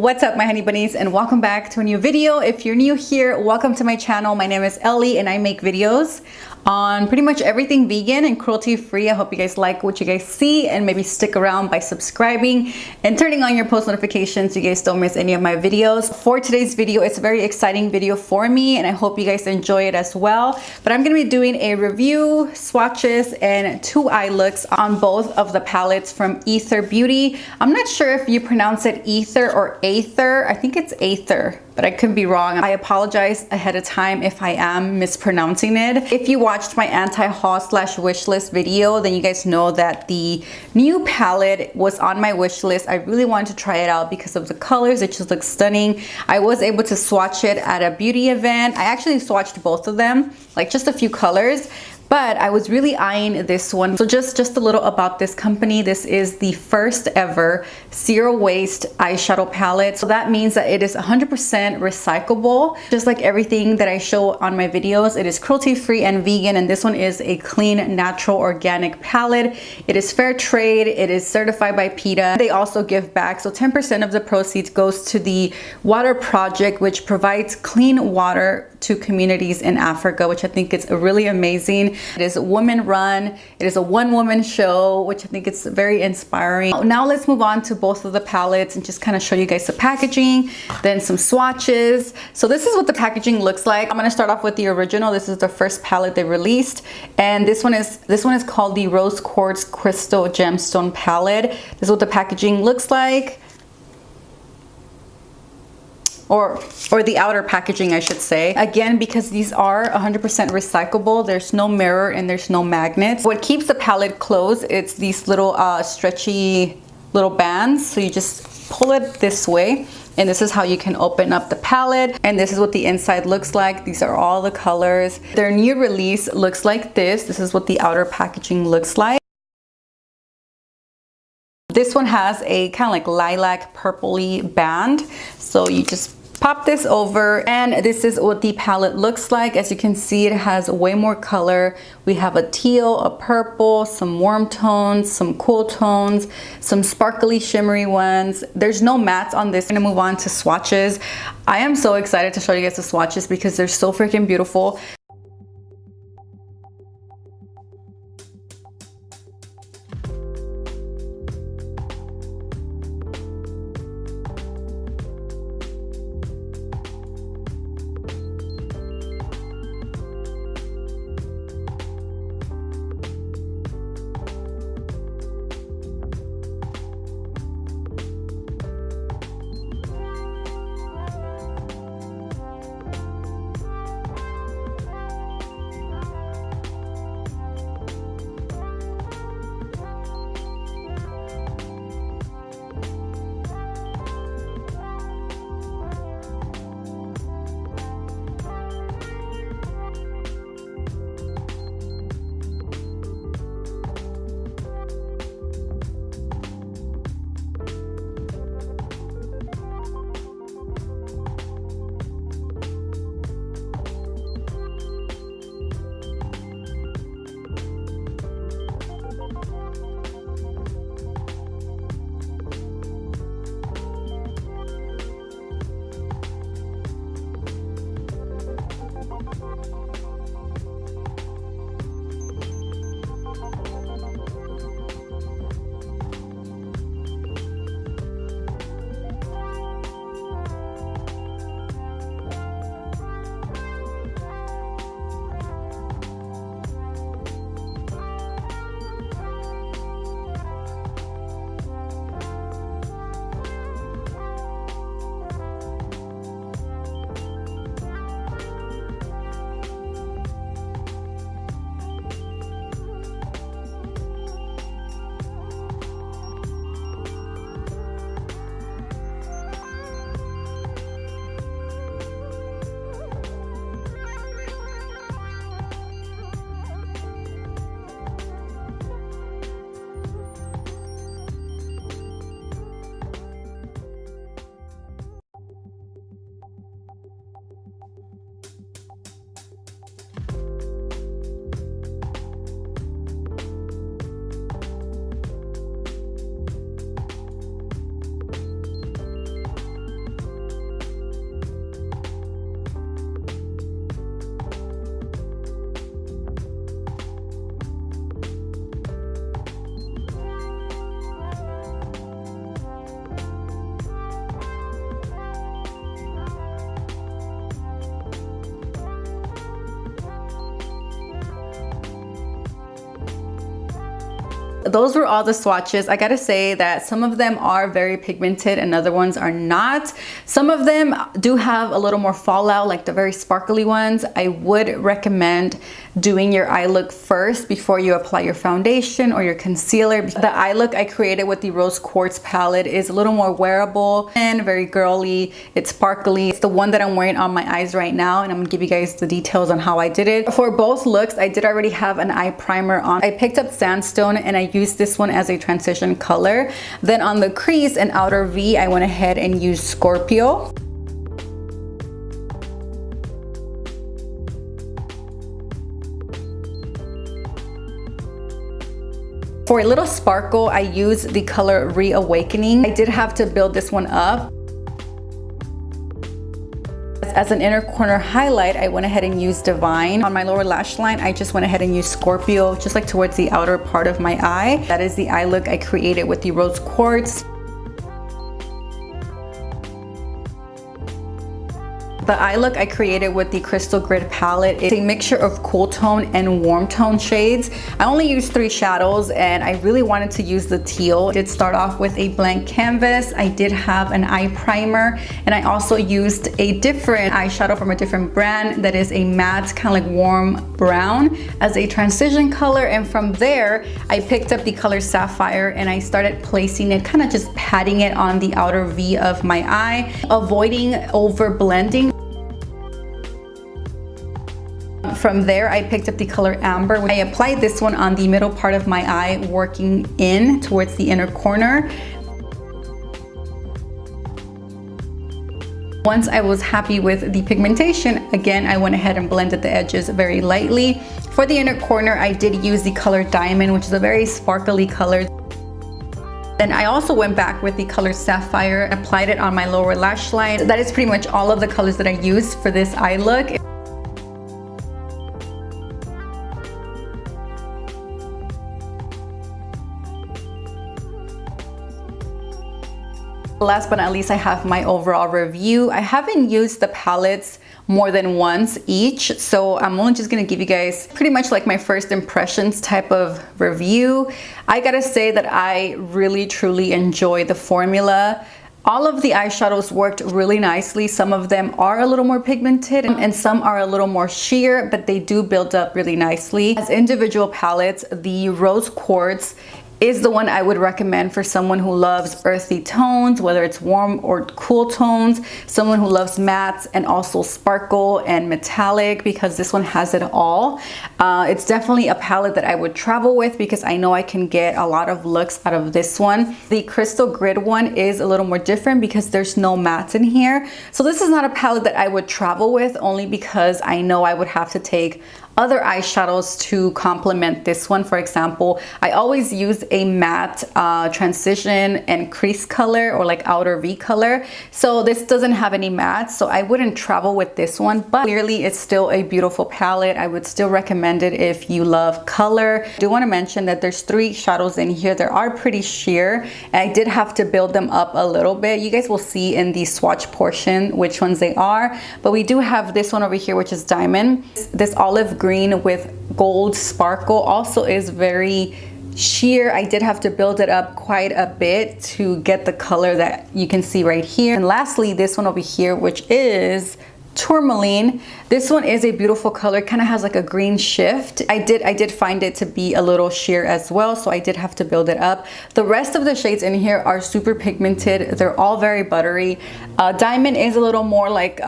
What's up, my honey bunnies, and welcome back to a new video. If you're new here, welcome to my channel. My name is Ellie and I make videos on pretty much everything vegan and cruelty free. I hope you guys like what you guys see and maybe stick around by subscribing and turning on your post notifications so you guys don't miss any of my videos. For today's video, it's a very exciting video for me and I hope you guys enjoy it as well. But I'm going to be doing a review, swatches, and 2 eye looks on both of the palettes from Aether Beauty. I'm not sure if you pronounce it Ether or Aether. I think it's Aether, but I could be wrong. I apologize ahead of time if I am mispronouncing it. If you watched my anti-haul / wish list video, then you guys know that the new palette was on my wish list. I really wanted to try it out because of the colors. It just looks stunning. I was able to swatch it at a beauty event. I actually swatched both of them, like just a few colors. But I was really eyeing this one. So just a little about this company. This is the first ever zero waste eyeshadow palette. So that means that it is 100% recyclable. Just like everything that I show on my videos, it is cruelty free and vegan. And this one is a clean, natural, organic palette. It is fair trade. It is certified by PETA. They also give back. So 10% of the proceeds goes to the Water Project, which provides clean water to communities in Africa, which I think is really amazing. It is woman run. It is a one-woman show, which I think it's very inspiring. Now let's move on to both of the palettes and just kind of show you guys the packaging, then some swatches. So this is what the packaging looks like. I'm going to start off with the original. This is the first palette they released, and this one is called the Rose Quartz Crystal Gemstone palette. This is what the packaging looks like. Or the outer packaging, I should say. Again, because these are 100% recyclable, there's no mirror and there's no magnets. What keeps the palette closed, it's these little stretchy little bands. So you just pull it this way, and this is how you can open up the palette. And this is what the inside looks like. These are all the colors. Their new release looks like this. This is what the outer packaging looks like. This one has a kind of like lilac purpley band. So you just pop this over, and this is what the palette looks like. As you can see, it has way more color. We have a teal, a purple, some warm tones, some cool tones, some sparkly shimmery ones. There's no mattes on this. I'm gonna move on to swatches. I am so excited to show you guys the swatches because they're so freaking beautiful. Those were all the swatches. I gotta say that some of them are very pigmented and other ones are not. Some of them do have a little more fallout, like the very sparkly ones. I would recommend doing your eye look first before you apply your foundation or your concealer. The eye look I created with the Rose Quartz palette is a little more wearable and very girly. It's sparkly. It's the one that I'm wearing on my eyes right now, and I'm gonna give you guys the details on how I did it. For both looks, I did already have an eye primer on. I picked up Sandstone and I used this one as a transition color. Then on the crease and outer V, I went ahead and used Scorpio. For a little sparkle, I used the color Reawakening. I did have to build this one up. As an inner corner highlight, I went ahead and used Divine. On my lower lash line, I just went ahead and used Scorpio, just like towards the outer part of my eye. That is the eye look I created with the Rose Quartz. The eye look I created with the Crystal Grid palette is a mixture of cool tone and warm tone shades. I only used 3 shadows and I really wanted to use the teal. I did start off with a blank canvas. I did have an eye primer, and I also used a different eyeshadow from a different brand that is a matte, kind of like warm brown as a transition color. And from there, I picked up the color Sapphire and I started placing it, kind of just patting it on the outer V of my eye, avoiding over blending. From there, I picked up the color Amber. I applied this one on the middle part of my eye, working in towards the inner corner. Once I was happy with the pigmentation, again, I went ahead and blended the edges very lightly. For the inner corner, I did use the color Diamond, which is a very sparkly color. Then I also went back with the color Sapphire, applied it on my lower lash line. That is pretty much all of the colors that I used for this eye look. Last but not least, I have my overall review. I haven't used the palettes more than once each, so I'm only just gonna give you guys pretty much like my first impressions type of review. I gotta say that I really truly enjoy the formula. All of the eyeshadows worked really nicely. Some of them are a little more pigmented and some are a little more sheer, but they do build up really nicely. As individual palettes, the Rose Quartz is the one I would recommend for someone who loves earthy tones, whether it's warm or cool tones, someone who loves mattes and also sparkle and metallic, because this one has it all. It's definitely a palette that I would travel with because I know I can get a lot of looks out of this one. The Crystal Grid one is a little more different because there's no mattes in here. So this is not a palette that I would travel with, only because I know I would have to take other eyeshadows to complement this one. For example, I always use a matte transition and crease color, or like outer V color. So this doesn't have any mattes, so I wouldn't travel with this one, but clearly it's still a beautiful palette. I would still recommend it if you love color. I do want to mention that there's 3 shadows in here. They are pretty sheer, and I did have to build them up a little bit. You guys will see in the swatch portion which ones they are, but we do have this one over here, which is Diamond. This olive green with gold sparkle also is very sheer. I did have to build it up quite a bit to get the color that you can see right here. And lastly, this one over here, which is Tourmaline. This one is a beautiful color, kind of has like a green shift. I did find it to be a little sheer as well, so I did have to build it up. The rest of the shades in here are super pigmented. They're all very buttery. Diamond is a little more like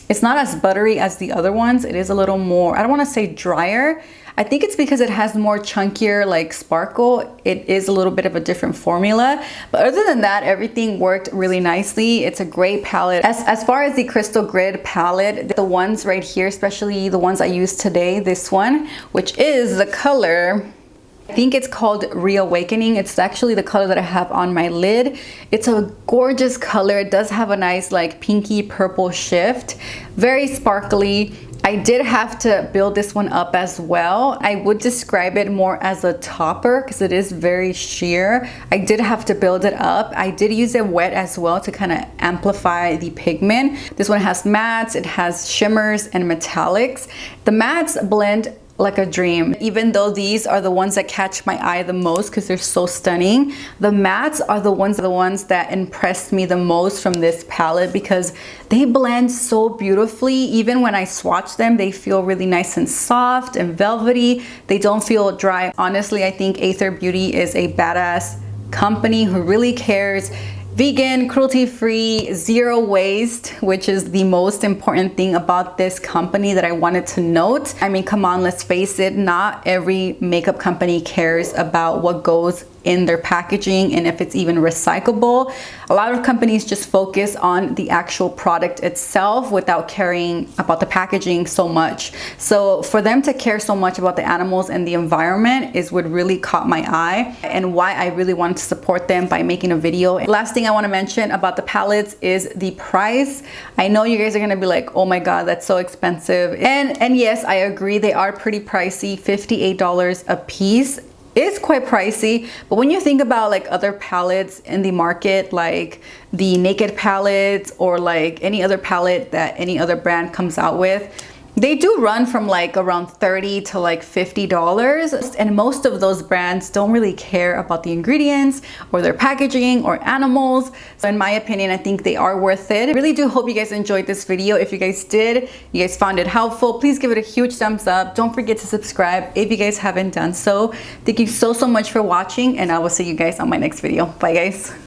it's not as buttery as the other ones. It is a little more, I don't want to say drier. I think it's because it has more chunkier like sparkle. It is a little bit of a different formula. But other than that, everything worked really nicely. It's a great palette. As far as the Crystal Grid palette, the ones right here, especially the ones I used today, this one, which is the color, I think it's called Reawakening. It's actually the color that I have on my lid. It's a gorgeous color. It does have a nice like pinky purple shift, very sparkly. I did have to build this one up as well. I would describe it more as a topper because it is very sheer. I did have to build it up. I did use it wet as well to kind of amplify the pigment. This one has mattes, it has shimmers and metallics. The mattes blend like a dream. Even though these are the ones that catch my eye the most because they're so stunning, the mattes are the ones that impressed me the most from this palette because they blend so beautifully. Even when I swatch them, they feel really nice and soft and velvety. They don't feel dry. Honestly, I think Aether Beauty is a badass company who really cares. Vegan, cruelty-free, zero waste, which is the most important thing about this company that I wanted to note. I mean, come on, let's face it, not every makeup company cares about what goes in their packaging and if it's even recyclable. A lot of companies just focus on the actual product itself without caring about the packaging so much. So for them to care so much about the animals and the environment is what really caught my eye and why I really wanted to support them by making a video. Last thing I want to mention about the palettes is the price. I know you guys are gonna be like, oh my god, that's so expensive. And yes, I agree, they are pretty pricey. $58 a piece is quite pricey, but when you think about like other palettes in the market, like the Naked palettes or like any other palette that any other brand comes out with, they do run from like around $30 to like $50, and most of those brands don't really care about the ingredients or their packaging or animals. So in my opinion, I think they are worth it. I really do hope you guys enjoyed this video. If you guys did, you guys found it helpful, please give it a huge thumbs up. Don't forget to subscribe if you guys haven't done so. Thank you so much for watching, and I will see you guys on my next video. Bye guys.